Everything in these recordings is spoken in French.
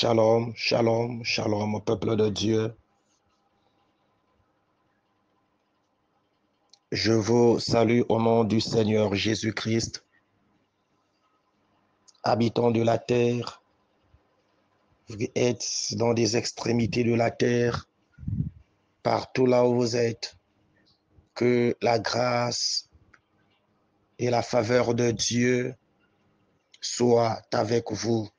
Shalom, shalom, shalom au peuple de Dieu. Je vous salue au nom du Seigneur Jésus-Christ, habitants de la terre. Vous êtes dans des extrémités de la terre, partout là où vous êtes. Que la grâce et la faveur de Dieu soient avec vous.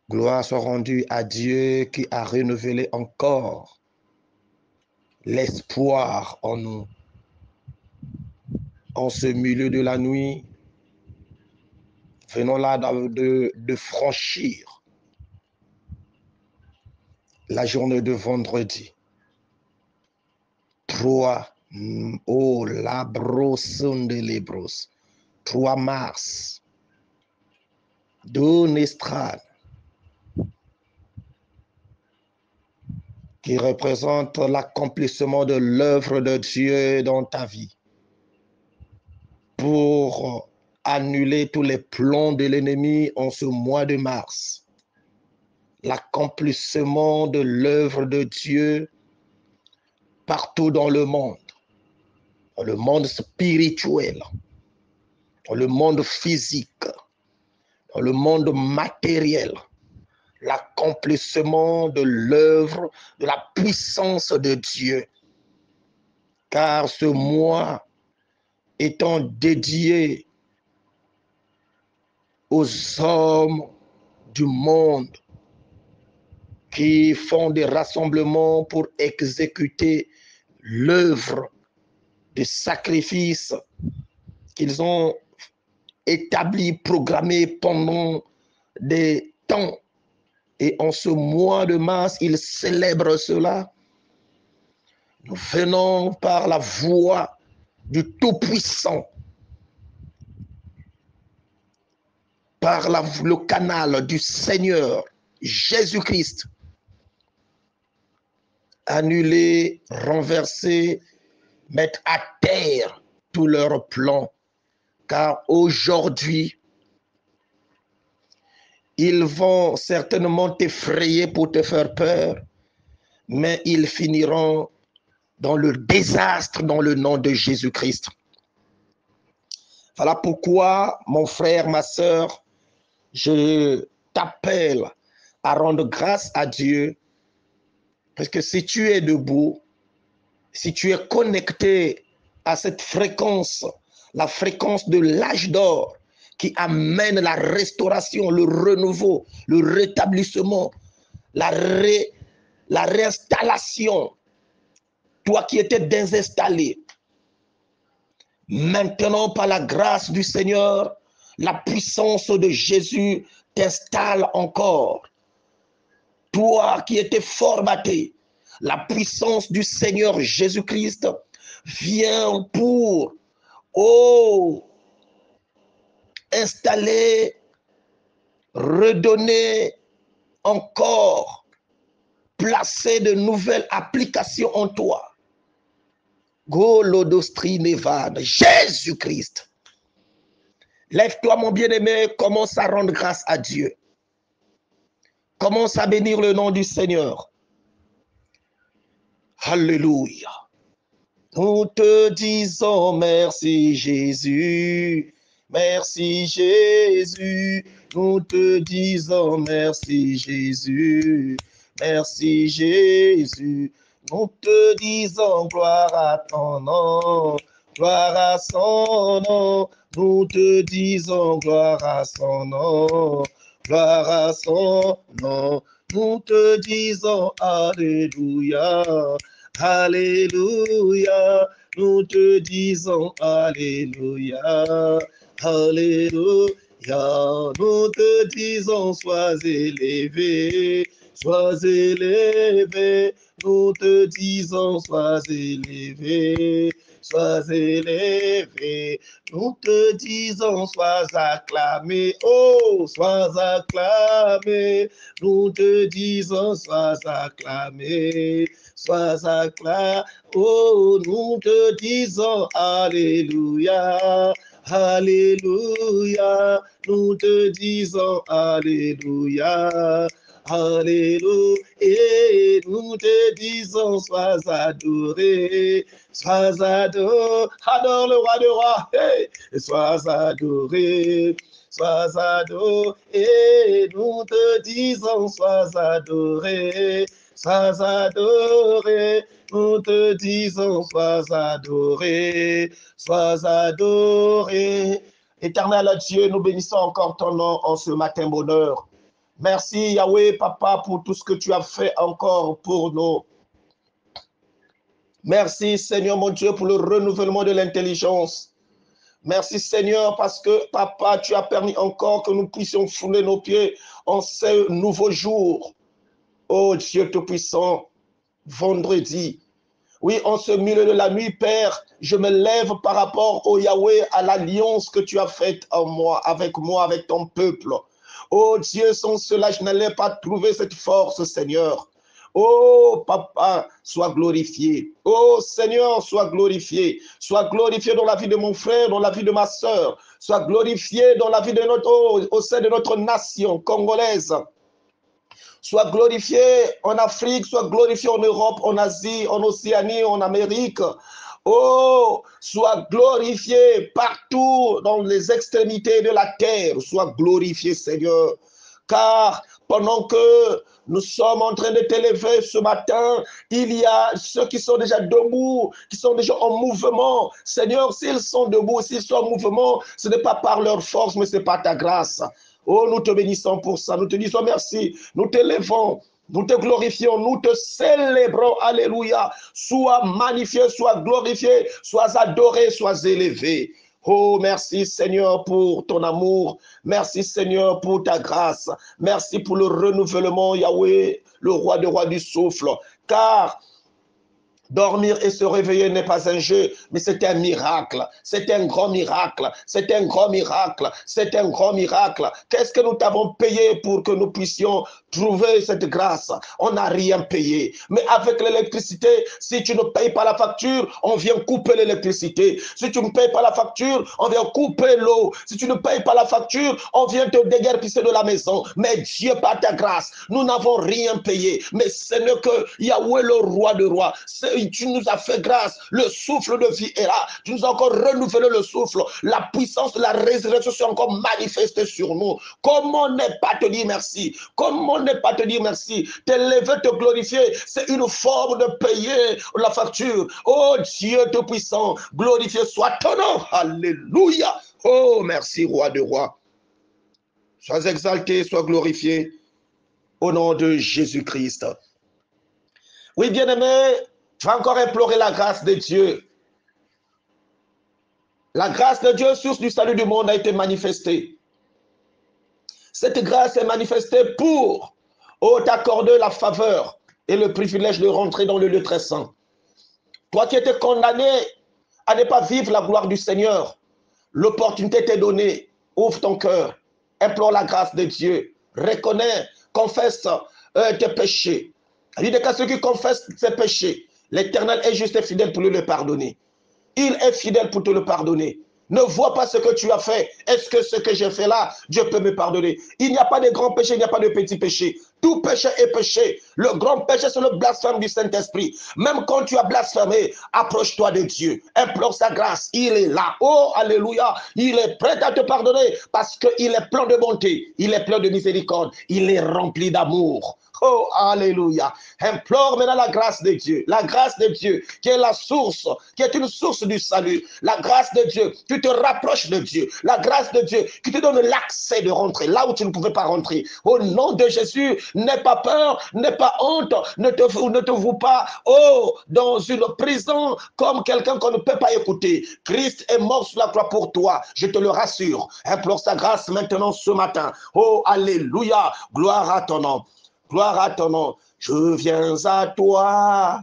Gloire soit rendue à Dieu qui a renouvelé encore l'espoir en nous. En ce milieu de la nuit, venons là de franchir la journée de vendredi. 3 mars, d'Onestrad, qui représente l'accomplissement de l'œuvre de Dieu dans ta vie, pour annuler tous les plans de l'ennemi en ce mois de mars. L'accomplissement de l'œuvre de Dieu partout dans le monde spirituel, dans le monde physique, dans le monde matériel, l'accomplissement de l'œuvre, de la puissance de Dieu. Car ce mois étant dédié aux hommes du monde qui font des rassemblements pour exécuter l'œuvre de sacrifice qu'ils ont établi, programmé pendant des temps. Et en ce mois de mars, ils célèbrent cela. Nous venons par la voix du Tout-Puissant, par le canal du Seigneur Jésus-Christ, annuler, renverser, mettre à terre tous leurs plans. Car aujourd'hui, ils vont certainement t'effrayer pour te faire peur, mais ils finiront dans le désastre dans le nom de Jésus-Christ. Voilà pourquoi, mon frère, ma sœur, je t'appelle à rendre grâce à Dieu, parce que si tu es debout, si tu es connecté à cette fréquence, la fréquence de l'âge d'or qui amène la restauration, le renouveau, le rétablissement, la réinstallation, toi qui étais désinstallé, maintenant par la grâce du Seigneur, la puissance de Jésus t'installe encore. Toi qui étais formaté, la puissance du Seigneur Jésus-Christ vient pour, installer, redonner encore, placer de nouvelles applications en toi. Golodostri Nevan, Jésus-Christ. Lève-toi, mon bien-aimé, commence à rendre grâce à Dieu. Commence à bénir le nom du Seigneur. Alléluia. Nous te disons merci Jésus, merci Jésus. Nous te disons merci Jésus, merci Jésus. Nous te disons gloire à ton nom, gloire à son nom. Nous te disons gloire à son nom, gloire à son nom. Nous te disons alléluia. Alléluia, nous te disons alléluia, alléluia, nous te disons sois élevé, nous te disons sois élevé, nous te disons sois acclamé, oh, sois acclamé, nous te disons sois acclamé. Sois acclamé, oh, nous te disons alléluia, Alléluia, nous te disons Alléluia. Alléluia, et nous te disons, sois adoré, sois adoré, adore le roi de rois, hey, sois adoré, sois adoré, et nous te disons, sois adoré, sois adoré, nous te disons, sois adoré, sois adoré. Éternel Dieu, nous bénissons encore ton nom en ce matin bonheur. Merci Yahweh, Papa, pour tout ce que tu as fait encore pour nous. Merci Seigneur mon Dieu pour le renouvellement de l'intelligence. Merci Seigneur parce que Papa, tu as permis encore que nous puissions fouler nos pieds en ce nouveau jour. Oh Dieu Tout-Puissant, vendredi. Oui, en ce milieu de la nuit, Père, je me lève par rapport au Yahweh, à l'alliance que tu as faite en moi, avec ton peuple. Oh Dieu, sans cela, je n'allais pas trouver cette force, Seigneur. Oh Papa, sois glorifié. Oh Seigneur, sois glorifié. Sois glorifié dans la vie de mon frère, dans la vie de ma soeur. Sois glorifié dans la vie de au sein de notre nation congolaise. Sois glorifié en Afrique, sois glorifié en Europe, en Asie, en Océanie, en Amérique. Oh, sois glorifié partout dans les extrémités de la terre. Sois glorifié, Seigneur. Car pendant que nous sommes en train de t'élever ce matin, il y a ceux qui sont déjà debout, qui sont déjà en mouvement. Seigneur, s'ils sont debout, s'ils sont en mouvement, ce n'est pas par leur force, mais c'est par ta grâce. Oh, nous te bénissons pour ça. Nous te disons merci. Nous t'élevons. Nous te glorifions, nous te célébrons, alléluia. Sois magnifié, sois glorifié, sois adoré, sois élevé. Oh, merci Seigneur pour ton amour. Merci Seigneur pour ta grâce. Merci pour le renouvellement, Yahweh, le roi des rois du souffle. Car dormir et se réveiller n'est pas un jeu, mais c'est un miracle. C'est un grand miracle. C'est un grand miracle. C'est un grand miracle. Qu'est-ce que nous t'avons payé pour que nous puissions trouver cette grâce? On n'a rien payé. Mais avec l'électricité, si tu ne payes pas la facture, on vient couper l'électricité. Si tu ne payes pas la facture, on vient couper l'eau. Si tu ne payes pas la facture, on vient te déguerpisser de la maison. Mais Dieu, par ta grâce, nous n'avons rien payé. Mais ce n'est que Yahweh, le roi de rois. Tu nous as fait grâce, le souffle de vie est là, tu nous as encore renouvelé le souffle, la puissance de la résurrection s'est encore manifestée sur nous. Comment ne pas te dire merci? Comment ne pas te dire merci? T'élever, te glorifier, c'est une forme de payer la facture. Oh Dieu Tout-Puissant, glorifié soit ton nom, alléluia. Oh merci roi de rois, sois exalté, sois glorifié au nom de Jésus-Christ. Oui bien-aimé, tu vas encore implorer la grâce de Dieu. La grâce de Dieu, source du salut du monde, a été manifestée. Cette grâce est manifestée pour t'accorder la faveur et le privilège de rentrer dans le lieu très saint. Toi qui étais condamné à ne pas vivre la gloire du Seigneur, l'opportunité t'est donnée. Ouvre ton cœur, implore la grâce de Dieu, reconnais, confesse tes péchés. Il dit qu'à ceux qui confessent ses péchés, l'Éternel est juste et fidèle pour lui le pardonner. Il est fidèle pour te le pardonner. Ne vois pas ce que tu as fait. Est-ce que ce que j'ai fait là, Dieu peut me pardonner? Il n'y a pas de grand péché, il n'y a pas de petit péché. Tout péché est péché. Le grand péché, c'est le blasphème du Saint-Esprit. Même quand tu as blasphémé, approche-toi de Dieu. Implore sa grâce. Il est là. Oh, alléluia. Il est prêt à te pardonner parce qu'il est plein de bonté. Il est plein de miséricorde. Il est rempli d'amour. Oh, alléluia. Implore maintenant la grâce de Dieu. La grâce de Dieu qui est la source, qui est une source du salut. La grâce de Dieu qui te rapproche de Dieu. La grâce de Dieu qui te donne l'accès de rentrer là où tu ne pouvais pas rentrer. Au nom de Jésus, n'aie pas peur, n'aie pas honte, ne te voue pas, dans une prison comme quelqu'un qu'on ne peut pas écouter. Christ est mort sur la croix pour toi. Je te le rassure. Implore sa grâce maintenant ce matin. Oh, alléluia. Gloire à ton nom. Gloire à ton nom. Je viens à toi.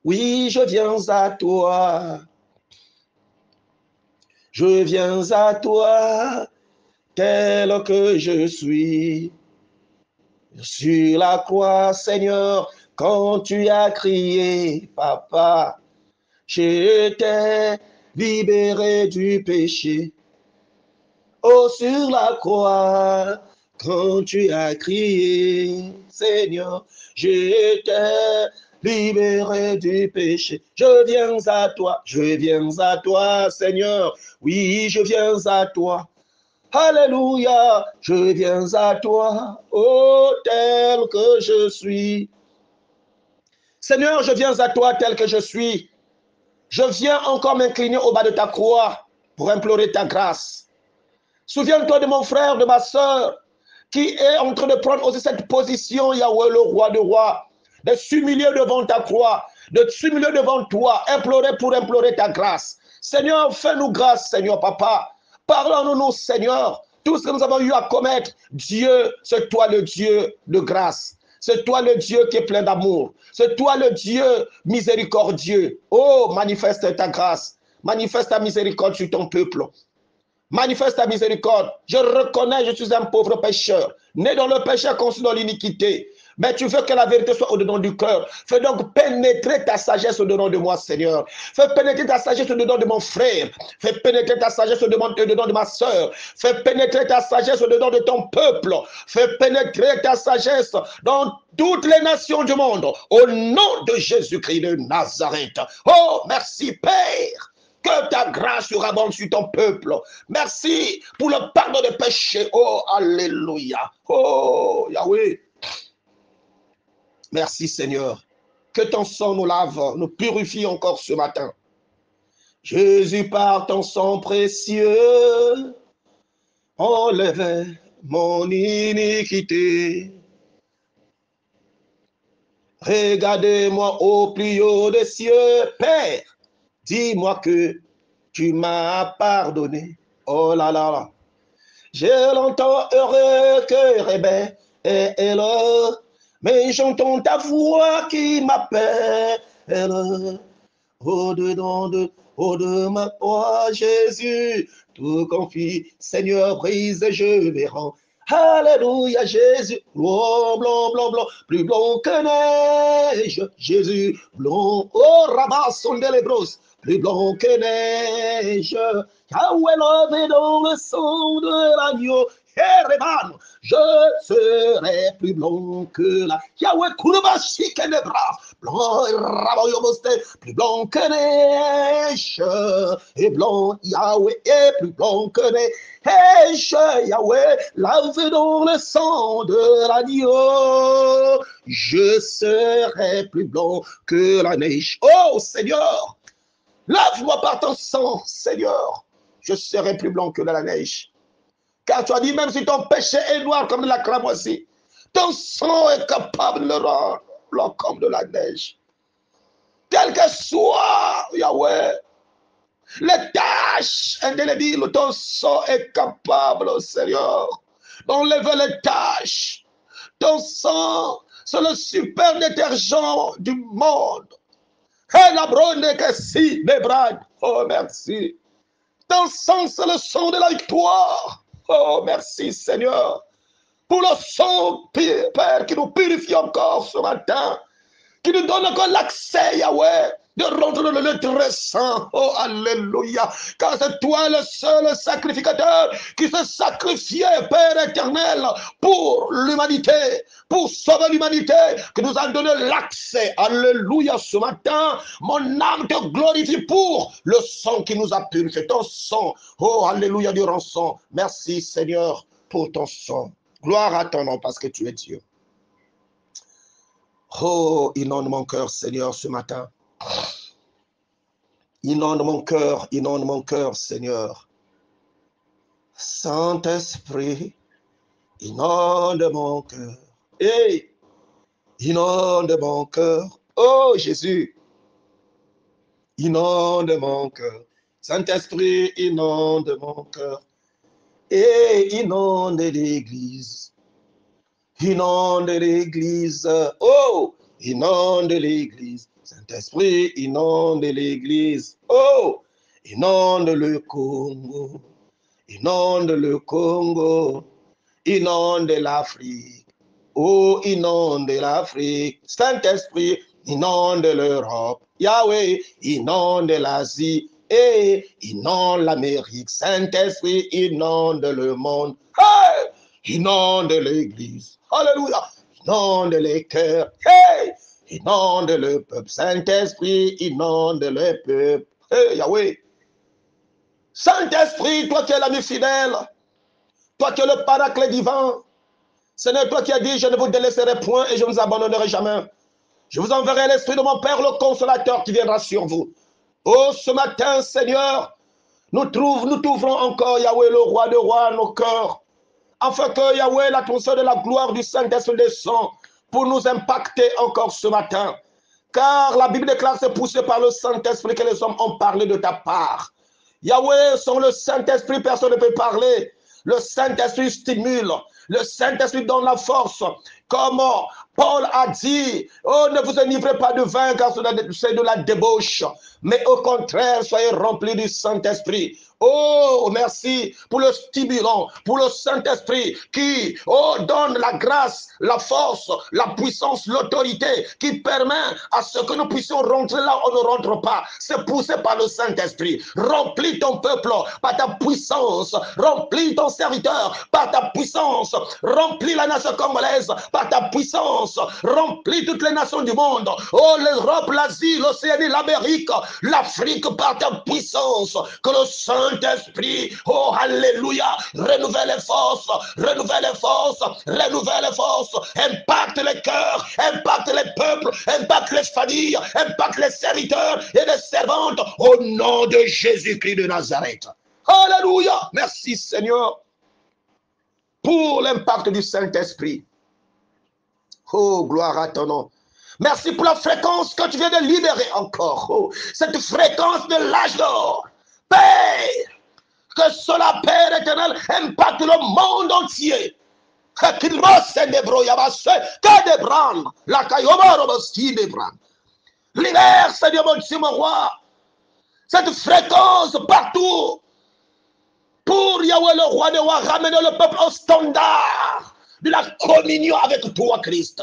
Oui, je viens à toi. Je viens à toi, tel que je suis. Sur la croix, Seigneur, quand tu as crié, Papa, je t'ai libéré du péché. Oh, sur la croix, quand tu as crié, Seigneur, j'étais libéré du péché. Je viens à toi, Seigneur. Oui, je viens à toi. Alléluia, je viens à toi, oh, tel que je suis. Seigneur, je viens à toi tel que je suis. Je viens encore m'incliner au bas de ta croix pour implorer ta grâce. Souviens-toi de mon frère, de ma soeur, qui est en train de prendre aussi cette position, Yahweh, le roi de rois, de s'humilier devant ta croix, de s'humilier devant toi, implorer pour implorer ta grâce. Seigneur, fais-nous grâce, Seigneur, papa. Pardonne-nous, Seigneur, tout ce que nous avons eu à commettre. Dieu, c'est toi le Dieu de grâce. C'est toi le Dieu qui est plein d'amour. C'est toi le Dieu miséricordieux. Oh, manifeste ta grâce. Manifeste ta miséricorde sur ton peuple. Manifeste ta miséricorde. Je reconnais, je suis un pauvre pécheur, né dans le péché, conçu dans l'iniquité. Mais tu veux que la vérité soit au-dedans du cœur. Fais donc pénétrer ta sagesse au-dedans de moi, Seigneur. Fais pénétrer ta sagesse au-dedans de mon frère. Fais pénétrer ta sagesse au-dedans de ma soeur. Fais pénétrer ta sagesse au-dedans de ton peuple. Fais pénétrer ta sagesse dans toutes les nations du monde. Au nom de Jésus-Christ de Nazareth. Oh, merci, Père. Que ta grâce surabonde sur ton peuple. Merci pour le pardon des péchés. Oh, alléluia. Oh, Yahweh. Merci, Seigneur. Que ton sang nous lave, nous purifie encore ce matin. Jésus, par ton sang précieux, enlève mon iniquité. Regardez-moi au plus haut des cieux, Père. Dis-moi que tu m'as pardonné. Oh là là là. Je l'entends heureux que rebelle et elle, mais j'entends ta voix qui m'appelle. Au-dedans de ma croix, Jésus, tout confie, Seigneur, brise, je vais rendre. Alléluia, Jésus, blanc, blanc, blanc, blanc, plus blanc que neige, Jésus, blanc, oh, rabat, son délébros, plus blanc que neige, Yahweh lavé dans le sang de l'agneau, je serai plus blanc que la Yahweh Kourubashi Kenebra, blanc Rabayoboste, plus blanc que neige, et blanc Yahweh est plus blanc que neige, Yahweh lavé dans le sang de l'agneau, je serai plus blanc que la neige. Oh Seigneur, lave-moi par ton sang, Seigneur, je serai plus blanc que la neige. Car tu as dit, même si ton péché est noir comme de la cramoisie, ton sang est capable de le rendre blanc comme de la neige. Quel que soit, Yahweh, les tâches indélébiles, ton sang est capable, Seigneur, d'enlever les tâches. Ton sang, c'est le super détergent du monde. Et la bronne que si, les bras. Oh, merci. Ton sang, c'est le sang de la victoire. Oh, merci Seigneur, pour le sang, Père, qui nous purifie encore ce matin, qui nous donne encore l'accès, Yahweh, de rentrer dans le très saint. Oh, alléluia, car c'est toi le seul sacrificateur qui s'est sacrifié, Père éternel, pour l'humanité, pour sauver l'humanité, qui nous a donné l'accès. Alléluia, ce matin, mon âme te glorifie pour le sang qui nous a purifié, ton sang. Oh, alléluia, du rançon. Merci, Seigneur, pour ton sang. Gloire à ton nom, parce que tu es Dieu. Oh, inonde mon cœur, Seigneur, ce matin. Inonde mon cœur, Seigneur. Saint-Esprit, inonde mon cœur. Hey, inonde mon cœur. Oh, Jésus, inonde mon cœur. Saint-Esprit, inonde mon cœur. Et inonde l'église. Inonde l'église. Oh, inonde l'église. Saint-Esprit, inonde l'église. Oh, inonde le Congo. Inonde le Congo. Inonde l'Afrique. Oh, inonde l'Afrique. Saint-Esprit, inonde l'Europe. Yahweh, inonde l'Asie. Et inonde l'Amérique, Saint-Esprit, inonde le monde. Hey! Inonde l'Église. Alléluia. Inonde les cœurs. Hey! Inonde le peuple. Saint-Esprit, inonde le peuple. Hey, Yahweh. Saint-Esprit, toi qui es l'ami fidèle, toi qui es le paraclet divin, Seigneur, toi qui as dit, je ne vous délaisserai point et je ne vous abandonnerai jamais. Je vous enverrai l'Esprit de mon Père, le Consolateur, qui viendra sur vous. Oh, ce matin, Seigneur, nous t'ouvrons encore, Yahweh, le roi de rois, nos cœurs, afin que, Yahweh, l'atmosphère de la gloire du Saint-Esprit descend pour nous impacter encore ce matin. Car la Bible déclare, c'est poussé par le Saint-Esprit que les hommes ont parlé de ta part. Yahweh, sans le Saint-Esprit, personne ne peut parler. Le Saint-Esprit stimule. Le Saint-Esprit donne la force. Comme Paul a dit, oh, ne vous enivrez pas de vin car c'est de la débauche. Mais au contraire, soyez remplis du Saint-Esprit. Oh, merci pour le stimulant, pour le Saint-Esprit qui, oh, donne la grâce, la force, la puissance, l'autorité qui permet à ce que nous puissions rentrer là où on ne rentre pas. C'est poussé par le Saint-Esprit. Remplis ton peuple par ta puissance. Remplis ton serviteur par ta puissance. Remplis la nation congolaise par ta puissance. Remplis toutes les nations du monde. Oh, l'Europe, l'Asie, l'Océanie, l'Amérique, l'Afrique par ta puissance. Que le Saint-Esprit, oh, alléluia, renouvelle les forces, renouvelle les forces, renouvelle les forces. Impacte les cœurs, impacte les peuples, impacte les familles, impacte les serviteurs et les servantes au nom de Jésus-Christ de Nazareth. Alléluia. Merci Seigneur pour l'impact du Saint-Esprit. Oh, gloire à ton nom. Merci pour la fréquence que tu viens de libérer encore. Oh, cette fréquence de l'âge d'or. Père, que cela, Père éternel, impacte le monde entier. Libère, Seigneur mon Dieu, mon roi, cette fréquence partout pour Yahweh, le roi des rois, ramener le peuple au standard de la communion avec toi, Christ,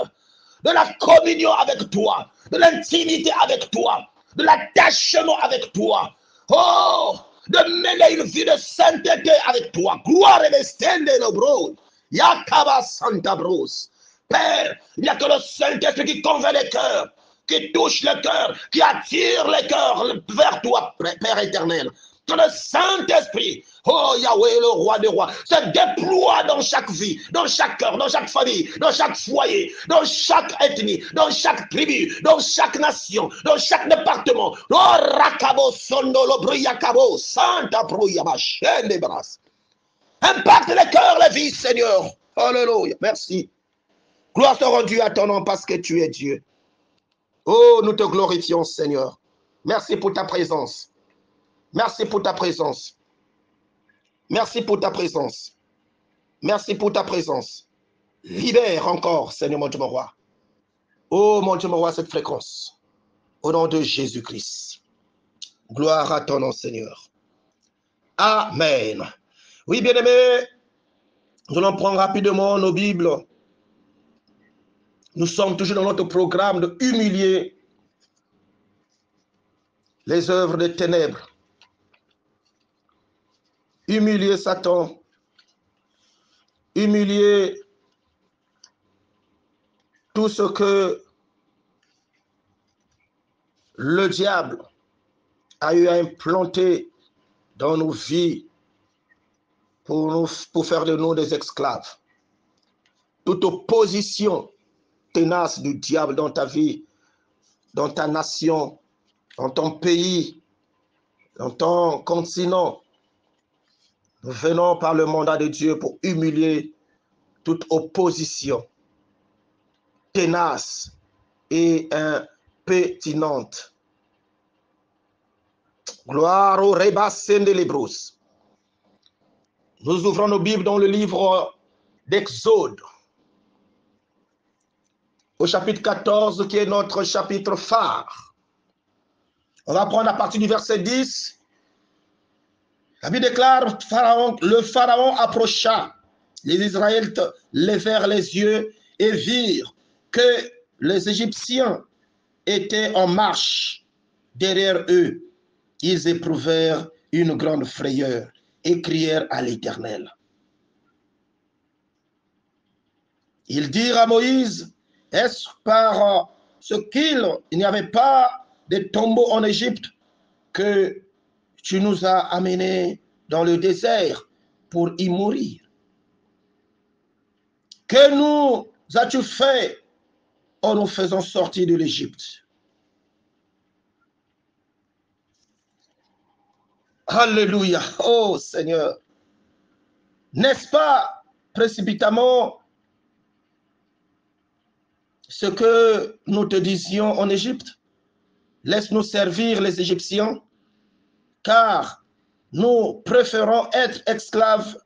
de la communion avec toi, de l'intimité avec toi, de l'attachement avec toi. Oh, de mener une vie de sainteté avec toi. Gloire et bestende le bro. Yakaba Santa Bros. Père, il n'y a que le Saint-Esprit qui convainc les cœurs, qui touche le cœur, qui attire les cœurs vers toi, Père éternel. Que le Saint-Esprit, oh Yahweh, le roi des rois, se déploie dans chaque vie, dans chaque cœur, dans chaque famille, dans chaque foyer, dans chaque ethnie, dans chaque tribu, dans chaque nation, dans chaque département. Oh Rakabo Sondolo Bruyakabo, Santa Bruyaba, chaîne des bras. Impacte les cœurs, les vies, Seigneur. Alléluia. Merci. Gloire te rendue à ton nom parce que tu es Dieu. Oh, nous te glorifions, Seigneur. Merci pour ta présence. Merci pour ta présence. Merci pour ta présence. Merci pour ta présence. Libère encore, Seigneur mon Dieu, mon roi. Oh, mon Dieu, mon roi, cette fréquence. Au nom de Jésus-Christ. Gloire à ton nom, Seigneur. Amen. Oui, bien-aimés, nous allons prendre rapidement nos Bibles. Nous sommes toujours dans notre programme de humilier les œuvres des ténèbres. Humilier Satan. Humilier tout ce que le diable a eu à implanter dans nos vies pour faire de nous des esclaves. Toute opposition tenace du diable dans ta vie, dans ta nation, dans ton pays, dans ton continent. Nous venons par le mandat de Dieu pour humilier toute opposition tenace et impétinente. Gloire au Rebassende Libros. Nous ouvrons nos Bibles dans le livre d'Exode, au chapitre 14, qui est notre chapitre phare. On va prendre à partir du verset 10. La Bible déclare, le Pharaon approcha. Les Israélites levèrent les yeux et virent que les Égyptiens étaient en marche derrière eux. ils éprouvèrent une grande frayeur et crièrent à l'Éternel. Ils dirent à Moïse, est-ce par ce qu'il n'y avait pas de tombeaux en Égypte que tu nous as amenés dans le désert pour y mourir? Que nous as-tu fait en nous faisant sortir de l'Égypte? Alléluia. Oh Seigneur. N'est-ce pas précipitamment ce que nous te disions en Égypte? Laisse-nous servir les Égyptiens, car nous préférons être esclaves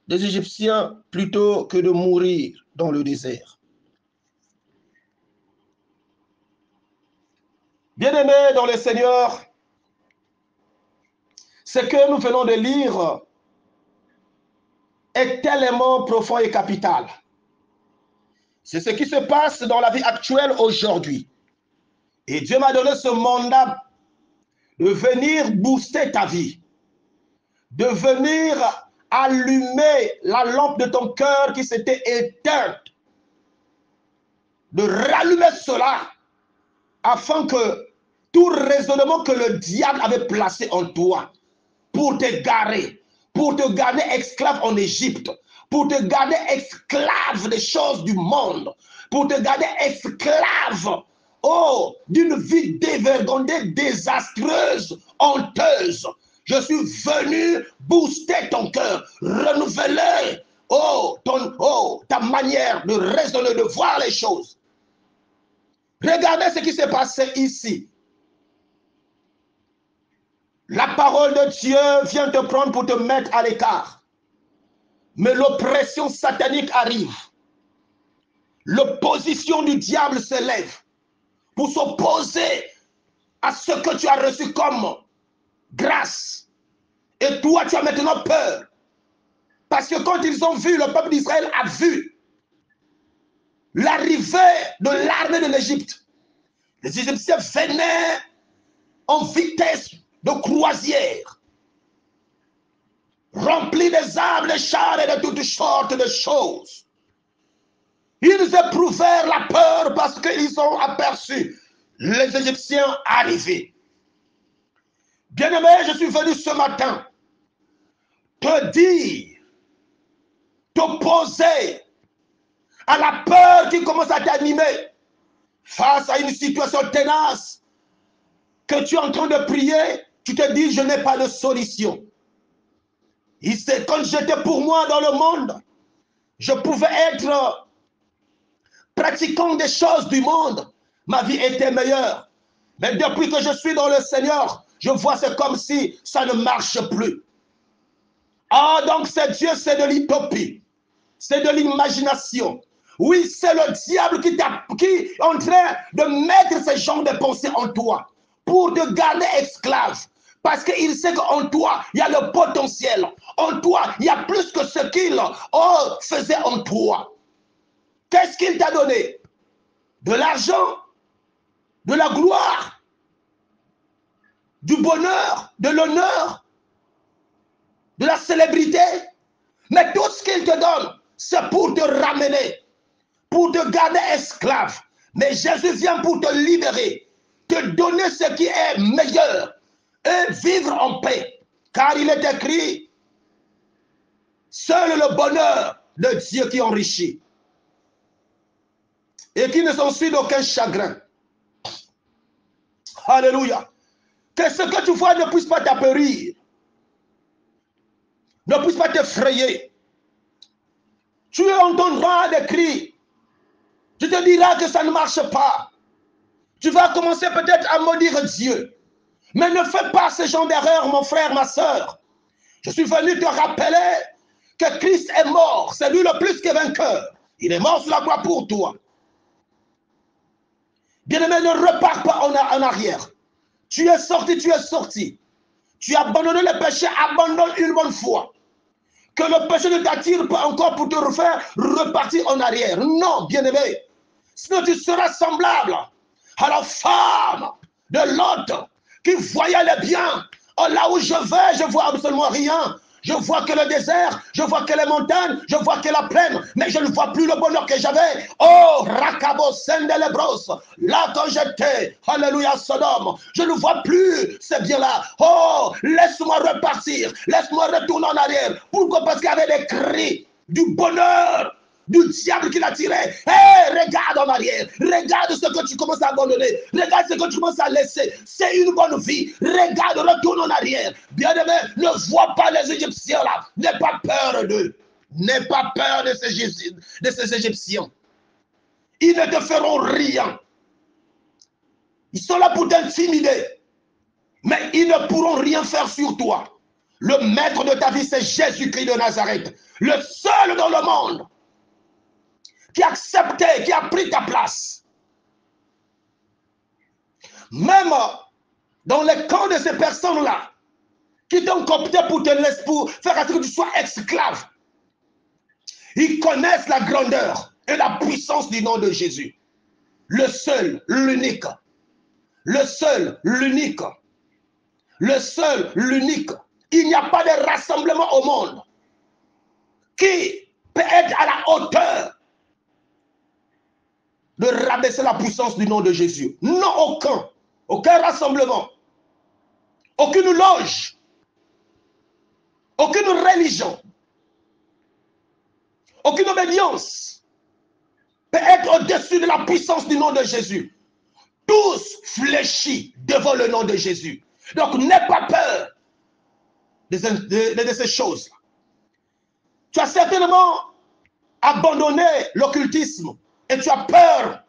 des Égyptiens plutôt que de mourir dans le désert. Bien-aimés dans le Seigneur, ce que nous venons de lire est tellement profond et capital. C'est ce qui se passe dans la vie actuelle aujourd'hui. Et Dieu m'a donné ce mandat de venir booster ta vie, de venir allumer la lampe de ton cœur qui s'était éteinte, de rallumer cela afin que tout raisonnement que le diable avait placé en toi pour te garer, pour te garder esclave en Égypte, pour te garder esclave des choses du monde, pour te garder esclave, oh, d'une vie dévergondée, désastreuse, honteuse. Je suis venu booster ton cœur, renouveler, ta manière de raisonner, de voir les choses. Regardez ce qui s'est passé ici. La parole de Dieu vient te prendre pour te mettre à l'écart. Mais l'oppression satanique arrive. L'opposition du diable se lève pour s'opposer à ce que tu as reçu comme grâce. Et toi, tu as maintenant peur. Parce que quand ils ont vu, le peuple d'Israël a vu l'arrivée de l'armée de l'Égypte. Les Égyptiens venaient en vitesse de croisière, remplis des armes, des chars et de toutes sortes de choses. Ils éprouvèrent la peur parce qu'ils ont aperçu les Égyptiens arriver. Bien-aimé, je suis venu ce matin te dire, t'opposer à la peur qui commence à t'animer face à une situation tenace que tu es en train de prier. Tu te dis, je n'ai pas de solution. Quand j'étais pour moi dans le monde, je pouvais être pratiquant des choses du monde. Ma vie était meilleure. Mais depuis que je suis dans le Seigneur, je vois c'est comme si ça ne marche plus. Ah, donc c'est Dieu, c'est de l'utopie. C'est de l'imagination. Oui, c'est le diable qui est en train de mettre ce genre de pensées en toi pour te garder esclave. Parce qu'il sait qu'en toi, il y a le potentiel. En toi, il y a plus que ce qu'il faisait en toi. Qu'est-ce qu'il t'a donné? De l'argent, de la gloire, du bonheur, de l'honneur, de la célébrité. Mais tout ce qu'il te donne, c'est pour te ramener, pour te garder esclave. Mais Jésus vient pour te libérer, te donner ce qui est meilleur et vivre en paix. Car il est écrit, seul le bonheur de Dieu qui enrichit et qui ne s'ensuit d'aucun chagrin. Alléluia. Que ce que tu vois ne puisse pas t'apeurir, ne puisse pas t'effrayer. Tu entendras des cris. Tu te diras que ça ne marche pas. Tu vas commencer peut-être à maudire Dieu. Mais ne fais pas ce genre d'erreur, mon frère, ma soeur. Je suis venu te rappeler que Christ est mort. C'est lui le plus que vainqueur. Il est mort sur la croix pour toi. Bien-aimé, ne repars pas en arrière. Tu es sorti, tu es sorti. Tu as abandonné le péché, abandonne une bonne fois. Que le péché ne t'attire pas encore pour te refaire repartir en arrière. Non, bien-aimé. Sinon tu seras semblable à la femme de Lot qui voyait le bien. Oh, là où je vais, je vois absolument rien. Je vois que le désert, je vois que les montagnes, je vois que la plaine, mais je ne vois plus le bonheur que j'avais. Oh, Rakabo Sendelebros, là quand j'étais, alléluia, Sodome, je ne vois plus ces biens-là. Oh, laisse-moi repartir, laisse-moi retourner en arrière. Pourquoi? Parce qu'il y avait des cris du bonheur du diable qui l'a tiré. Hey, regarde en arrière. Regarde ce que tu commences à abandonner. Regarde ce que tu commences à laisser. C'est une bonne vie. Regarde, retourne en arrière. Bien-aimé, ne vois pas les Égyptiens là. N'aie pas peur d'eux. N'aie pas peur de ces Égyptiens. Ils ne te feront rien. Ils sont là pour t'intimider. Mais ils ne pourront rien faire sur toi. Le maître de ta vie, c'est Jésus-Christ de Nazareth. Le seul dans le monde qui a accepté, qui a pris ta place. Même dans les camps de ces personnes-là, qui t'ont coopté pour te laisser, pour faire à ce que tu sois esclave, ils connaissent la grandeur et la puissance du nom de Jésus. Le seul, l'unique. Le seul, l'unique. Le seul, l'unique. Il n'y a pas de rassemblement au monde qui peut être à la hauteur de rabaisser la puissance du nom de Jésus. Non, aucun. Aucun rassemblement. Aucune loge. Aucune religion. Aucune obédience peut être au-dessus de la puissance du nom de Jésus. Tous fléchis devant le nom de Jésus. Donc, n'aie pas peur de ces choses. Tu as certainement abandonné l'occultisme et tu as peur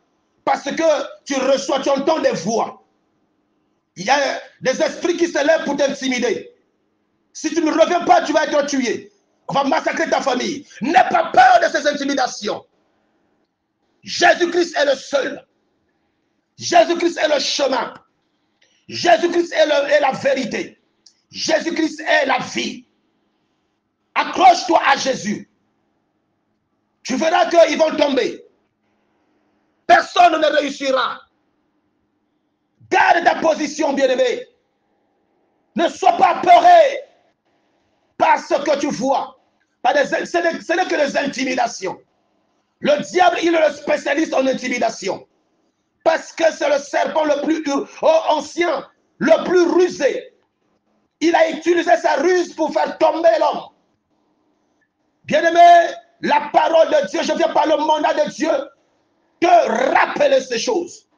parce que tu reçois, tu entends des voix. Il y a des esprits qui se lèvent pour t'intimider. Si tu ne reviens pas, tu vas être tué. On va massacrer ta famille. N'aie pas peur de ces intimidations. Jésus-Christ est le seul. Jésus-Christ est le chemin. Jésus-Christ est la vérité. Jésus-Christ est la vie. Accroche-toi à Jésus. Tu verras qu'ils vont tomber. Personne ne réussira. Garde ta position, bien-aimé. Ne sois pas apeuré par ce que tu vois. Ce n'est que des intimidations. Le diable, il est le spécialiste en intimidation. Parce que c'est le serpent le plus ancien, le plus rusé. Il a utilisé sa ruse pour faire tomber l'homme. Bien-aimé, la parole de Dieu, je viens par le mandat de Dieu, te rappeler ces choses.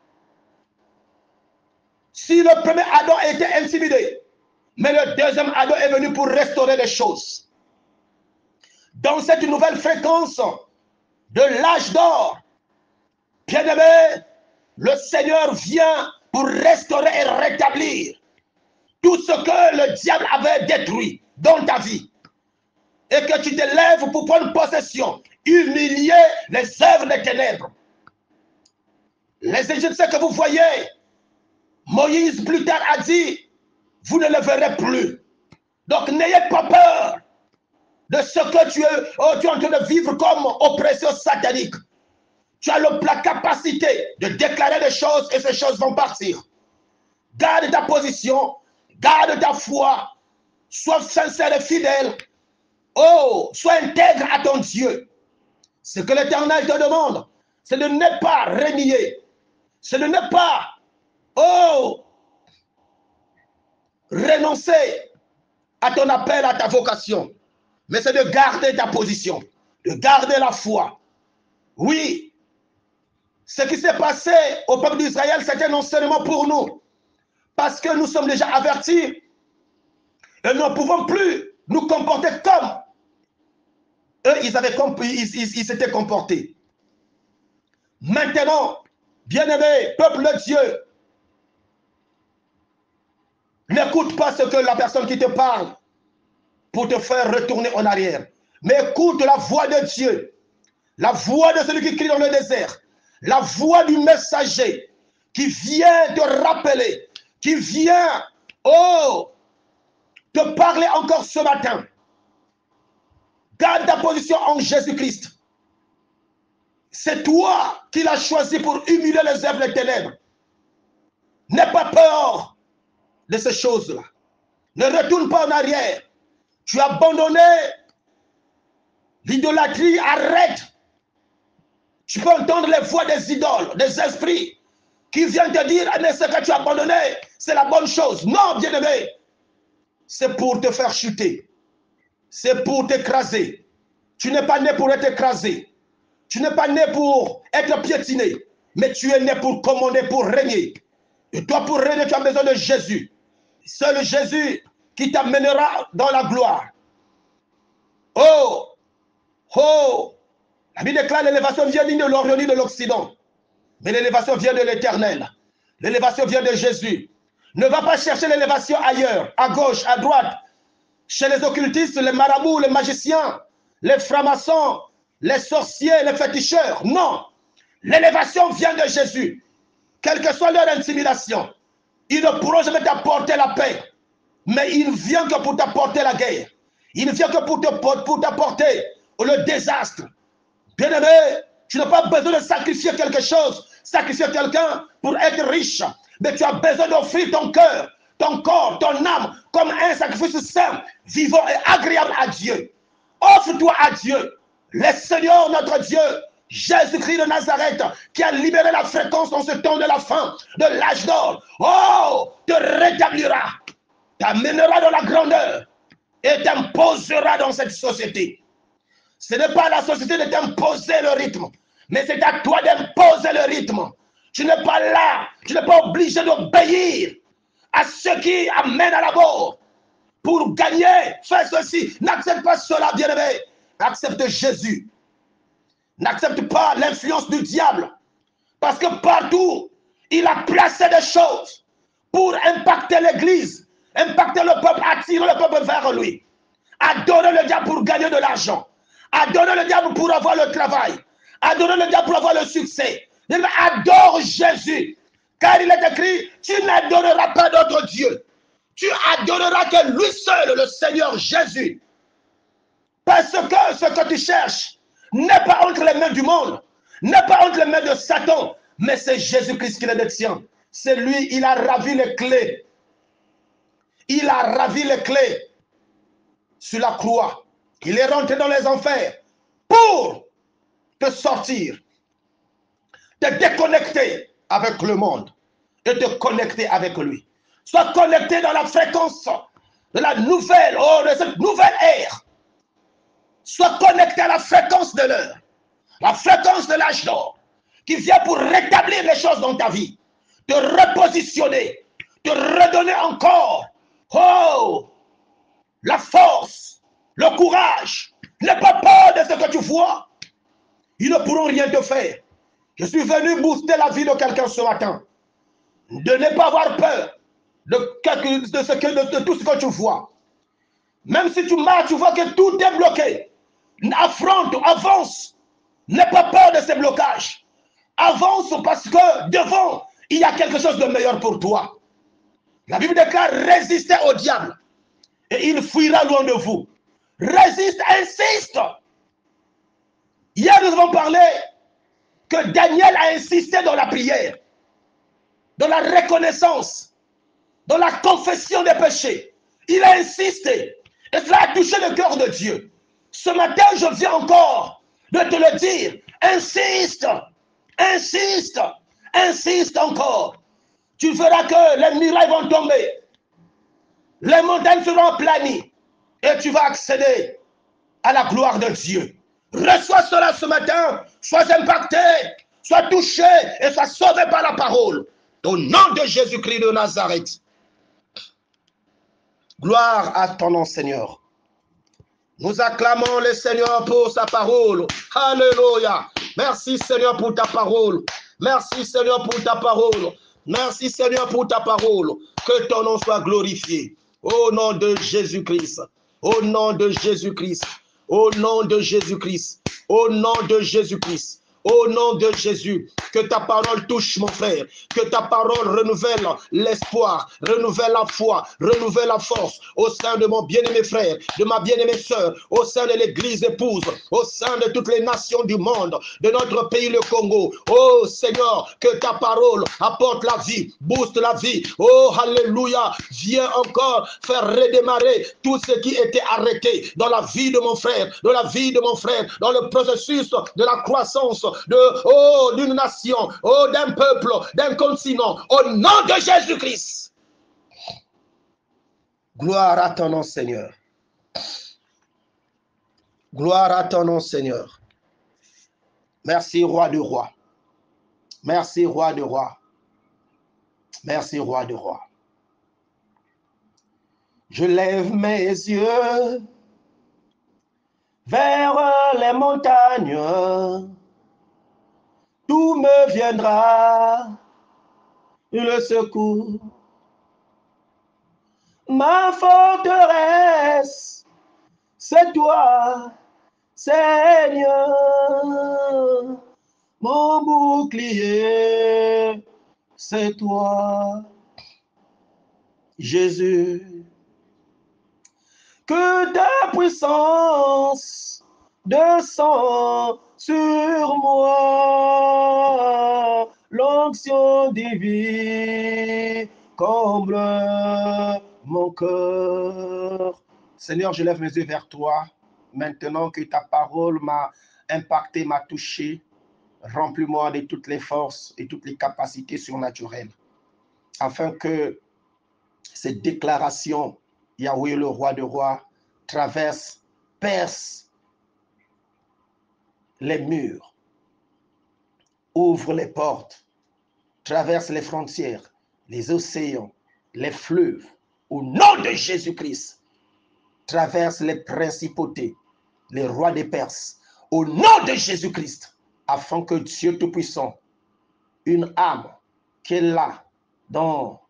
Si le premier Adam était intimidé, mais le deuxième Adam est venu pour restaurer les choses. Dans cette nouvelle fréquence de l'âge d'or, bien-aimé, le Seigneur vient pour restaurer et rétablir tout ce que le diable avait détruit dans ta vie. Et que tu te lèves pour prendre possession, humilier les œuvres des ténèbres. Les Égyptiens que vous voyez, Moïse plus tard a dit, vous ne le verrez plus. Donc n'ayez pas peur de ce que tu es en train de vivre comme oppression satanique. Tu as la capacité de déclarer des choses et ces choses vont partir. Garde ta position, garde ta foi, sois sincère et fidèle. Oh, sois intègre à ton Dieu. Ce que l'Éternel te demande, c'est de ne pas renier. C'est de ne pas, renoncer à ton appel, à ta vocation. Mais c'est de garder ta position, de garder la foi. Oui, ce qui s'est passé au peuple d'Israël, c'était un enseignement pour nous. Parce que nous sommes déjà avertis et nous ne pouvons plus nous comporter comme eux, ils s'étaient comportés. Maintenant, bien-aimé, peuple de Dieu, n'écoute pas ce que la personne qui te parle pour te faire retourner en arrière. Mais écoute la voix de Dieu, la voix de celui qui crie dans le désert, la voix du messager qui vient te rappeler, qui vient, te parler encore ce matin. Garde ta position en Jésus-Christ. C'est toi qui l'as choisi pour humilier les œuvres des ténèbres. N'aie pas peur de ces choses-là. Ne retourne pas en arrière. Tu as abandonné l'idolâtrie, arrête. Tu peux entendre les voix des idoles, des esprits qui viennent te dire, ah, mais ce que tu as abandonné, c'est la bonne chose. Non, bien-aimé, c'est pour te faire chuter. C'est pour t'écraser. Tu n'es pas né pour être écrasé. Tu n'es pas né pour être piétiné. Mais tu es né pour commander, pour régner. Et toi, pour régner, tu as besoin de Jésus. C'est le Jésus qui t'amènera dans la gloire. Oh! Oh! La Bible déclare l'élévation vient ni de l'Orient ni de l'Occident. Mais l'élévation vient de l'Éternel. L'élévation vient de Jésus. Ne va pas chercher l'élévation ailleurs, à gauche, à droite, chez les occultistes, les marabouts, les magiciens, les francs-maçons, les sorciers, les féticheurs. Non. L'élévation vient de Jésus. Quelle que soit leur intimidation, ils ne pourront jamais t'apporter la paix. Mais il vient que pour t'apporter la guerre. Il vient que pour t'apporter le désastre. Bien-aimé, tu n'as pas besoin de sacrifier quelque chose, sacrifier quelqu'un pour être riche. Mais tu as besoin d'offrir ton cœur, ton corps, ton âme comme un sacrifice saint, vivant et agréable à Dieu. Offre-toi à Dieu, le Seigneur notre Dieu, Jésus-Christ de Nazareth, qui a libéré la fréquence dans ce temps de la fin, de l'âge d'or. Oh, te rétablira, t'amènera dans la grandeur et t'imposera dans cette société. Ce n'est pas à la société de t'imposer le rythme, mais c'est à toi d'imposer le rythme. Tu n'es pas là, tu n'es pas obligé d'obéir à ceux qui amènent à la mort pour gagner. Fais ceci, n'accepte pas cela, bien-aimé. Accepte Jésus. N'accepte pas l'influence du diable. Parce que partout, il a placé des choses pour impacter l'église, impacter le peuple, attirer le peuple vers lui. Adorer le diable pour gagner de l'argent. Adorer le diable pour avoir le travail. Adorer le diable pour avoir le succès. Adore Jésus. Car il est écrit, tu n'adoreras pas d'autre Dieu. Tu adoreras que lui seul, le Seigneur Jésus. Parce que ce que tu cherches n'est pas entre les mains du monde, n'est pas entre les mains de Satan, mais c'est Jésus-Christ qui le détient. C'est lui, il a ravi les clés. Il a ravi les clés sur la croix. Il est rentré dans les enfers pour te sortir, te déconnecter avec le monde et te connecter avec lui. Sois connecté dans la fréquence de la nouvelle, de cette nouvelle ère. Sois connecté à la fréquence de l'heure, la fréquence de l'âge d'or, qui vient pour rétablir les choses dans ta vie, te repositionner, te redonner encore, la force, le courage. N'aie pas peur de ce que tu vois. Ils ne pourront rien te faire. Je suis venu booster la vie de quelqu'un ce matin. De ne pas avoir peur de tout ce que tu vois. Même si tu marches, tu vois que tout est bloqué. Affronte, avance. N'aie pas peur de ces blocages. Avance parce que devant, il y a quelque chose de meilleur pour toi. La Bible déclare, résistez au diable et il fuira loin de vous. Résiste, insiste. Hier, nous avons parlé que Daniel a insisté dans la prière, dans la reconnaissance, dans la confession des péchés. Il a insisté. Et cela a touché le cœur de Dieu. Ce matin, je viens encore de te le dire. Insiste, insiste, insiste encore. Tu verras que les murailles vont tomber. Les montagnes seront aplanies. Et tu vas accéder à la gloire de Dieu. Reçois cela ce matin. Sois impacté, sois touché et sois sauvé par la parole. Au nom de Jésus-Christ de Nazareth. Gloire à ton nom, Seigneur. Nous acclamons le Seigneur pour sa parole. Alléluia. Merci, Seigneur, pour ta parole. Merci, Seigneur, pour ta parole. Merci, Seigneur, pour ta parole. Que ton nom soit glorifié. Au nom de Jésus-Christ. Au nom de Jésus-Christ. Au nom de Jésus-Christ. Au nom de Jésus-Christ. Au nom de Jésus, que ta parole touche mon frère, que ta parole renouvelle l'espoir, renouvelle la foi, renouvelle la force au sein de mon bien-aimé frère, de ma bien-aimée sœur, au sein de l'église épouse, au sein de toutes les nations du monde, de notre pays le Congo. Oh Seigneur, que ta parole apporte la vie, booste la vie. Oh alléluia, viens encore faire redémarrer tout ce qui était arrêté dans la vie de mon frère, dans la vie de mon frère, dans le processus de la croissance d'une nation, d'un peuple, d'un continent, au nom de Jésus-Christ. Gloire à ton nom, Seigneur. Gloire à ton nom, Seigneur. Merci, roi de rois. Merci, roi de rois. Merci, roi de rois. Je lève mes yeux vers les montagnes. D'où me viendra le secours? Ma forteresse, c'est toi, Seigneur. Mon bouclier, c'est toi, Jésus. Que ta puissance descend sur moi, l'onction divine comble mon cœur. Seigneur, je lève mes yeux vers toi, maintenant que ta parole m'a impacté, m'a touché. Remplis-moi de toutes les forces et toutes les capacités surnaturelles, afin que cette déclaration, Yahweh le roi de rois, traverse, perce les murs, ouvre les portes, traverse les frontières, les océans, les fleuves, au nom de Jésus-Christ, traverse les principautés, les rois des Perses, au nom de Jésus-Christ, afin que Dieu Tout-Puissant, une âme qui est là, dans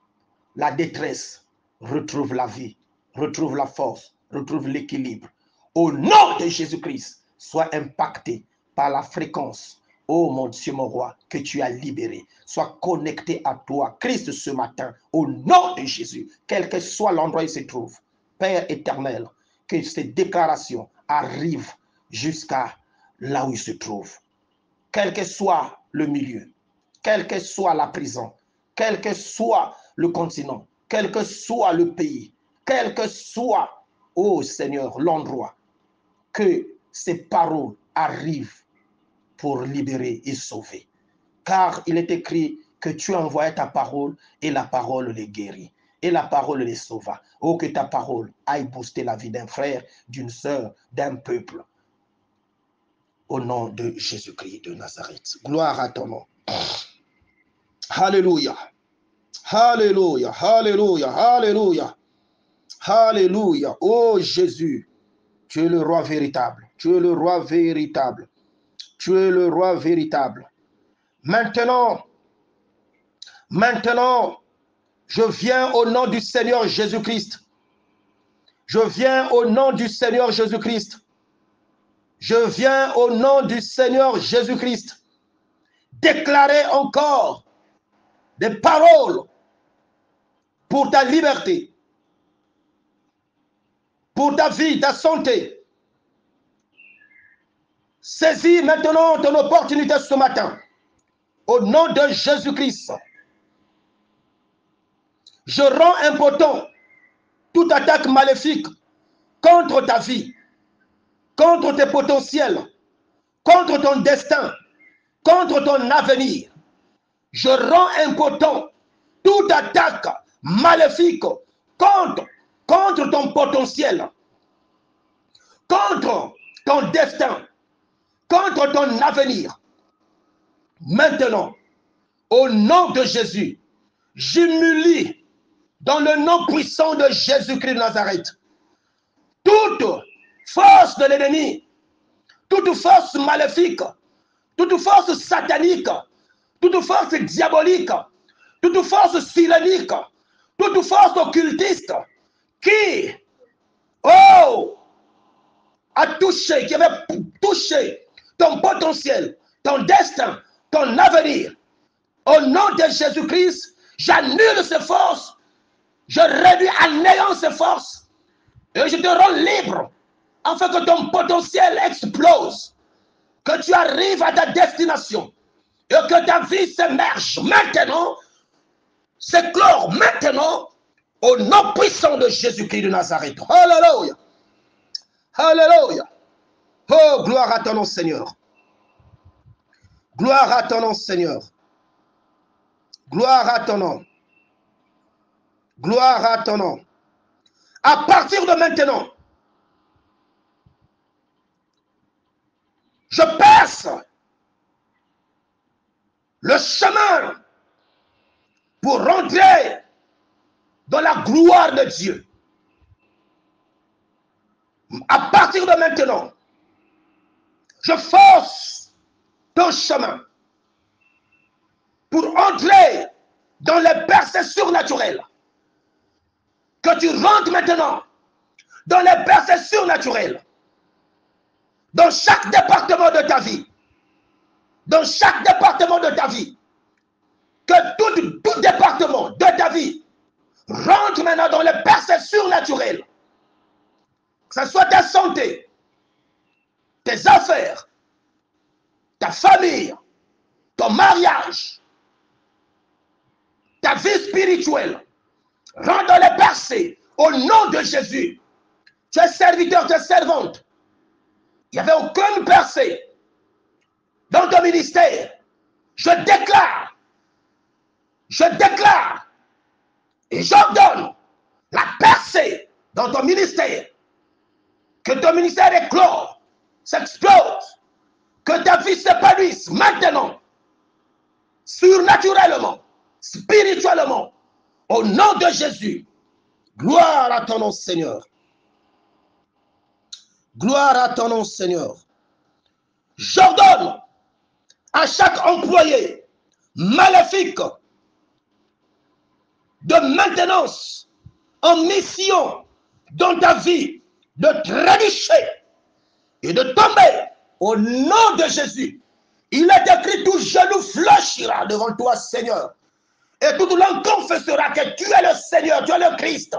la détresse, retrouve la vie, retrouve la force, retrouve l'équilibre. Au nom de Jésus-Christ, sois impacté par la fréquence, oh mon Dieu, mon roi, que tu as libéré. Sois connecté à toi, Christ, ce matin, au nom de Jésus, quel que soit l'endroit où il se trouve. Père éternel, que ces déclarations arrivent jusqu'à là où il se trouve. Quel que soit le milieu, quelle que soit la prison, quel que soit le continent, quel que soit le pays, quel que soit, ô Seigneur, l'endroit, que ces paroles arrivent pour libérer et sauver. Car il est écrit que tu envoies ta parole et la parole les guérit. Et la parole les sauva. Oh, que ta parole aille booster la vie d'un frère, d'une sœur, d'un peuple. Au nom de Jésus-Christ de Nazareth. Gloire à ton nom. Alléluia. Alléluia. Alléluia. Alléluia. Alléluia. Oh Jésus, tu es le roi véritable. Tu es le roi véritable. Tu es le roi véritable. Maintenant, je viens au nom du Seigneur Jésus-Christ. Je viens au nom du Seigneur Jésus-Christ. Je viens au nom du Seigneur Jésus-Christ déclarer encore des paroles pour ta liberté, pour ta vie, ta santé. Saisis maintenant ton opportunité ce matin. Au nom de Jésus-Christ, je rends impotent toute attaque maléfique contre ta vie, contre tes potentiels, contre ton destin, contre ton avenir. Je rends impotent toute attaque maléfique contre ton potentiel, contre ton destin, contre ton avenir. Maintenant, au nom de Jésus, j'humilie dans le nom puissant de Jésus-Christ de Nazareth toute force de l'ennemi, toute force maléfique, toute force satanique, toute force diabolique, toute force silénique, toute force occultiste qui, a touché, qui avait touché ton potentiel, ton destin, ton avenir. Au nom de Jésus-Christ, j'annule ces forces, je réduis à néant ces forces et je te rends libre afin que ton potentiel explose, que tu arrives à ta destination et que ta vie s'émerge maintenant, s'éclore maintenant au nom puissant de Jésus-Christ de Nazareth. Alléluia. Alléluia. Oh, gloire à ton nom, Seigneur. Gloire à ton nom, Seigneur. Gloire à ton nom. Gloire à ton nom. À partir de maintenant, je perce le chemin pour rentrer dans la gloire de Dieu. À partir de maintenant, je force ton chemin pour entrer dans les percées surnaturelles. Que tu rentres maintenant dans les percées surnaturelles. Dans chaque département de ta vie. Dans chaque département de ta vie. Que tout département de ta vie rentre maintenant dans les percées surnaturelles. Que ce soit ta santé, tes affaires, ta famille, ton mariage, ta vie spirituelle. Rentre dans les percées au nom de Jésus. Tu es serviteur, tu es servante. Il n'y avait aucune percée dans ton ministère. Je déclare et j'ordonne la percée dans ton ministère. Que ton ministère éclore, s'explose, que ta vie s'épanouisse maintenant, surnaturellement, spirituellement, au nom de Jésus. Gloire à ton nom, Seigneur. Gloire à ton nom, Seigneur. J'ordonne à chaque employé maléfique de maintenance en mission dans ta vie de trébucher et de tomber au nom de Jésus. Il est écrit, tout genou fléchira devant toi, Seigneur. Et toute langue confessera que tu es le Seigneur, tu es le Christ.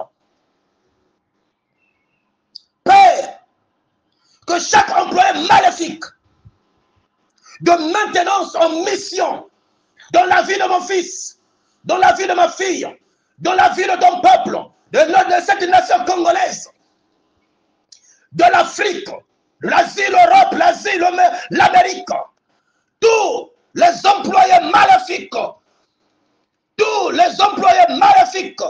Père, que chaque employé maléfique de maintenance en mission dans la vie de mon fils, dans la vie de ma fille, dans la vie de ton peuple, de cette nation congolaise, de l'Afrique, l'Asie, l'Europe, l'Asie, l'Amérique, tous les employés maléfiques,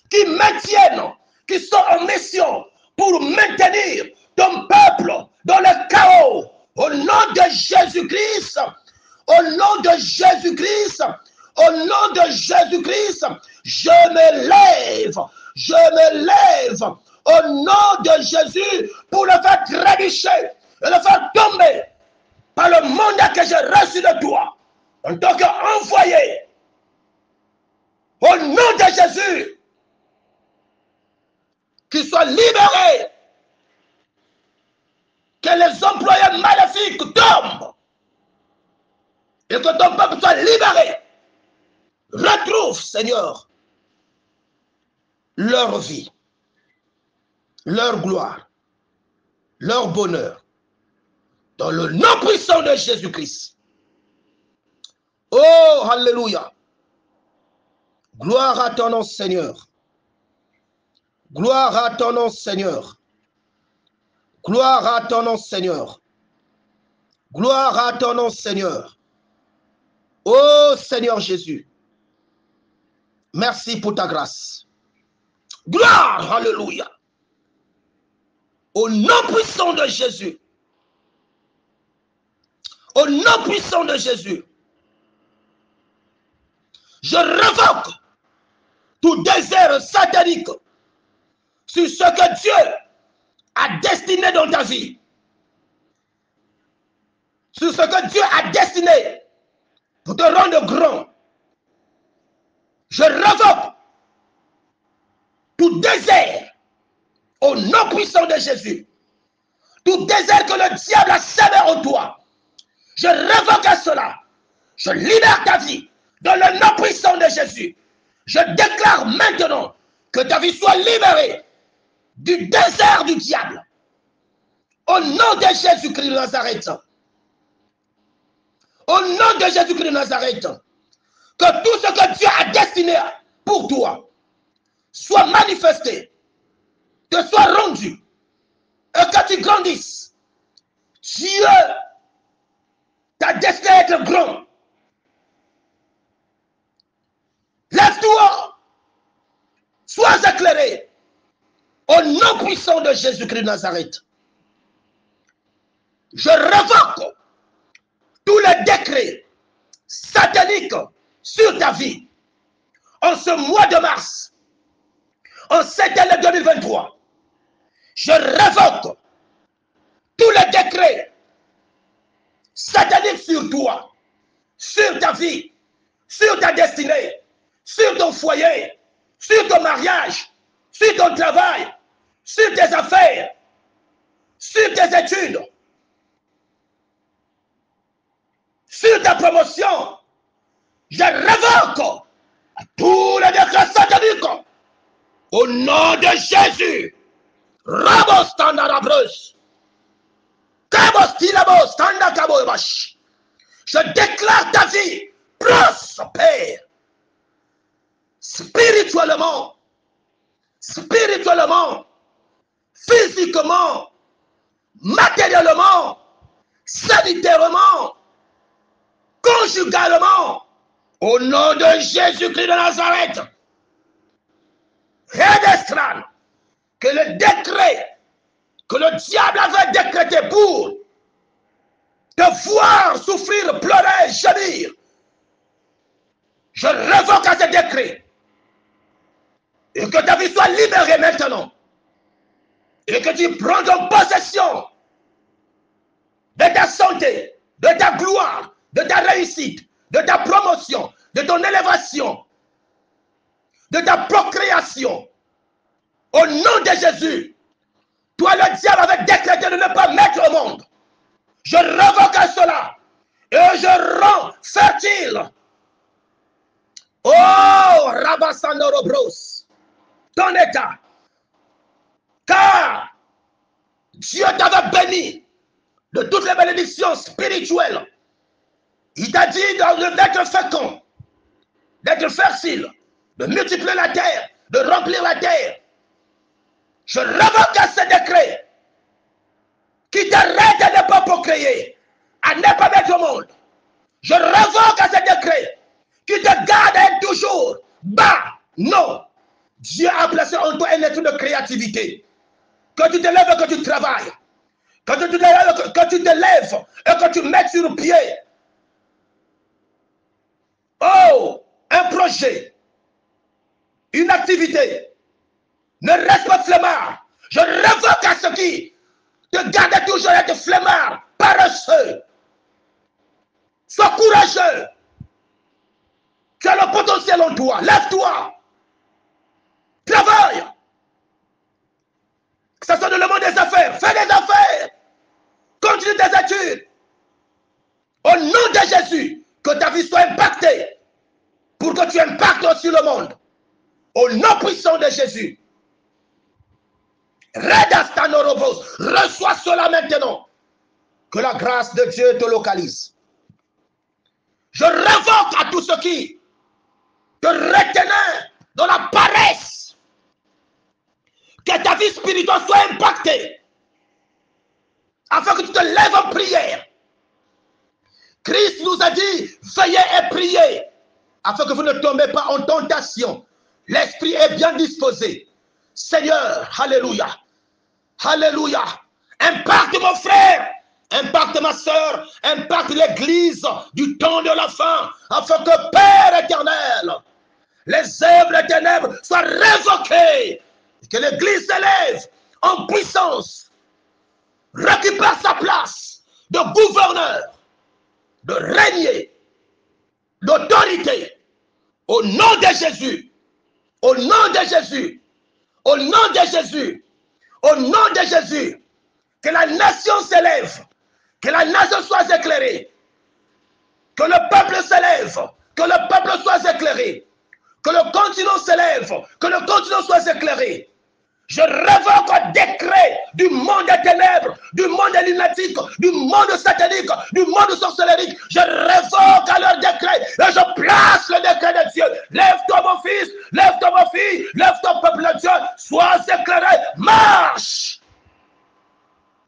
qui maintiennent, qui sont en mission pour maintenir ton peuple dans le chaos, au nom de Jésus-Christ, au nom de Jésus-Christ, au nom de Jésus-Christ, je me lève au nom de Jésus pour le faire trébucher et le faire tomber par le mandat que j'ai reçu de toi en tant qu'envoyé. Au nom de Jésus, qu'il soit libéré, que les employés maléfiques tombent et que ton peuple soit libéré. Retrouve, Seigneur, leur vie, leur gloire, leur bonheur, dans le nom puissant de Jésus-Christ. Oh, alléluia. Gloire à ton nom, Seigneur. Gloire à ton nom, Seigneur. Gloire à ton nom, Seigneur. Gloire à ton nom, Seigneur. Oh, Seigneur Jésus. Merci pour ta grâce. Gloire, alléluia. Au nom puissant de Jésus. Au nom puissant de Jésus. Je révoque tout désert satanique sur ce que Dieu a destiné dans ta vie. Sur ce que Dieu a destiné pour te rendre grand. Je révoque tout désert au nom puissant de Jésus. Tout désert que le diable a semé en toi. Je révoque à cela. Je libère ta vie dans le nom puissant de Jésus. Je déclare maintenant que ta vie soit libérée du désert du diable. Au nom de Jésus-Christ de Nazareth. Au nom de Jésus-Christ de Nazareth. Que tout ce que Dieu a destiné pour toi soit manifesté, te soit rendu, et que tu grandisses. Dieu t'a destiné à être grand. Lève-toi, sois éclairé au nom puissant de Jésus-Christ de Nazareth. Je révoque tous les décrets sataniques sur ta vie en ce mois de mars, en cette année 2023. Je révoque tous les décrets sataniques sur toi, sur ta vie, sur ta destinée, sur ton foyer, sur ton mariage, sur ton travail, sur tes affaires, sur tes études, sur ta promotion. Je révoque tous les décrets sataniques au nom de Jésus. Rabo standarabros. Je déclare ta vie prospère spirituellement, physiquement, matériellement, sanitairement, conjugalement, au nom de Jésus-Christ de Nazareth. Redestran, que le décret que le diable avait décrété pour te voir souffrir, pleurer, gémir, je révoque à ce décret et que ta vie soit libérée maintenant et que tu prends en possession de ta santé, de ta gloire, de ta réussite, de ta promotion, de ton élévation, de ta procréation. Au nom de Jésus, toi le diable avait décrété de ne pas mettre au monde. Je révoque à cela et je rends fertile. Oh, Rabasandorobros, ton état. Car Dieu t'avait béni de toutes les bénédictions spirituelles. Il t'a dit d'être fécond, d'être fertile, de multiplier la terre, de remplir la terre. Je révoque à ce décret qui t'arrête de ne pas procréer, à ne pas mettre au monde. Je révoque à ce décret qui te garde à être toujours bas. Non. Dieu a placé en toi un esprit de créativité. Que tu te lèves et que tu travailles. Que tu te lèves et que tu mettes sur pied. Oh, un projet, une activité. Ne reste pas flemmard. Je révoque à ceux qui te gardent toujours à être flemmard, paresseux. Sois courageux. Tu as le potentiel en toi. Lève-toi. Travaille. Que ce soit dans le monde des affaires. Fais des affaires. Continue tes études. Au nom de Jésus, que ta vie soit impactée. Pour que tu impactes aussi le monde. Au nom puissant de Jésus. Redastanorobos. Reçois cela maintenant. Que la grâce de Dieu te localise. Je révoque à tous ceux qui te retenaient dans la paresse. Que ta vie spirituelle soit impactée. Afin que tu te lèves en prière. Christ nous a dit, veillez et priez. Afin que vous ne tombez pas en tentation. L'esprit est bien disposé. Seigneur, alléluia. Alléluia. Impacte mon frère. Impacte ma soeur, impacte l'église du temps de la fin, afin que Père éternel, les œuvres des ténèbres soient révoquées, que l'église s'élève en puissance, récupère sa place de gouverneur, de régner, d'autorité, au nom de Jésus, au nom de Jésus, au nom de Jésus, au nom de Jésus, que la nation s'élève. Que la nation soit éclairée. Que le peuple s'élève. Que le peuple soit éclairé. Que le continent s'élève. Que le continent soit éclairé. Je révoque un décret du monde des ténèbres, du monde lunatique, du monde satanique, du monde sorcellerie. Je révoque à leur décret et je place le décret de Dieu. Lève-toi mon fils, lève-toi ma fille, lève-toi peuple de Dieu, sois éclairé, marche.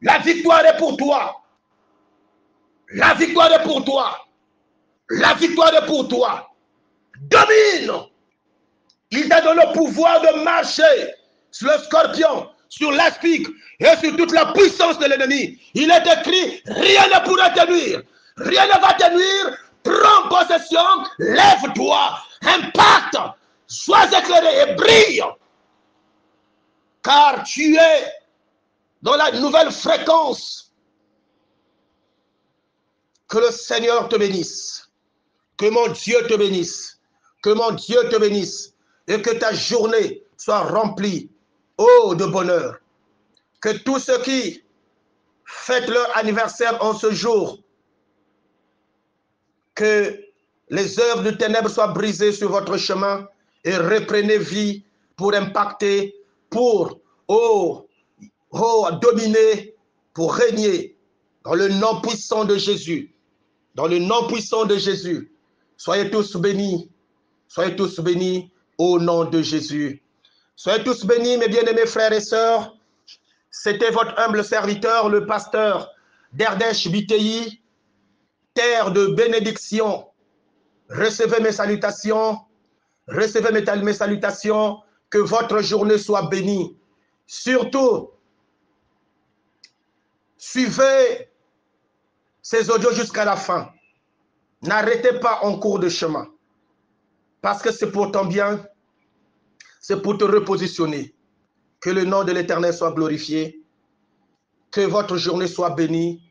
La victoire est pour toi. La victoire est pour toi. La victoire est pour toi. Domine. Il t'a donné le pouvoir de marcher sur le scorpion, sur l'aspic et sur toute la puissance de l'ennemi. Il est écrit, rien ne pourra te nuire. Rien ne va te nuire. Prends possession, lève-toi, impacte, sois éclairé et brille. Car tu es dans la nouvelle fréquence. Que le Seigneur te bénisse. Que mon Dieu te bénisse. Que mon Dieu te bénisse. Et que ta journée soit remplie, oh, de bonheur. Que tous ceux qui fêtent leur anniversaire en ce jour, que les œuvres de ténèbres soient brisées sur votre chemin et reprenez vie pour impacter, pour, dominer, pour régner dans le nom puissant de Jésus. Dans le nom puissant de Jésus. Soyez tous bénis. Soyez tous bénis au nom de Jésus. Soyez tous bénis, mes bien-aimés frères et sœurs. C'était votre humble serviteur, le pasteur d'Erdesh Biteyi, terre de bénédiction. Recevez mes salutations. Recevez mes salutations. Que votre journée soit bénie. Surtout, suivez ces audios jusqu'à la fin. N'arrêtez pas en cours de chemin. Parce que c'est pour ton bien. C'est pour te repositionner. Que le nom de l'Éternel soit glorifié. Que votre journée soit bénie.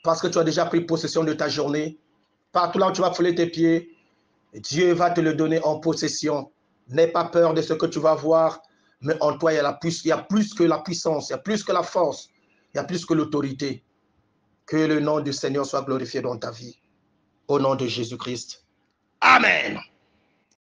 Parce que tu as déjà pris possession de ta journée. Partout là où tu vas fouler tes pieds, Dieu va te le donner en possession. N'aie pas peur de ce que tu vas voir. Mais en toi, il y a plus que la puissance. Il y a plus que la force. Il y a plus que l'autorité. Que le nom du Seigneur soit glorifié dans ta vie. Au nom de Jésus-Christ. Amen.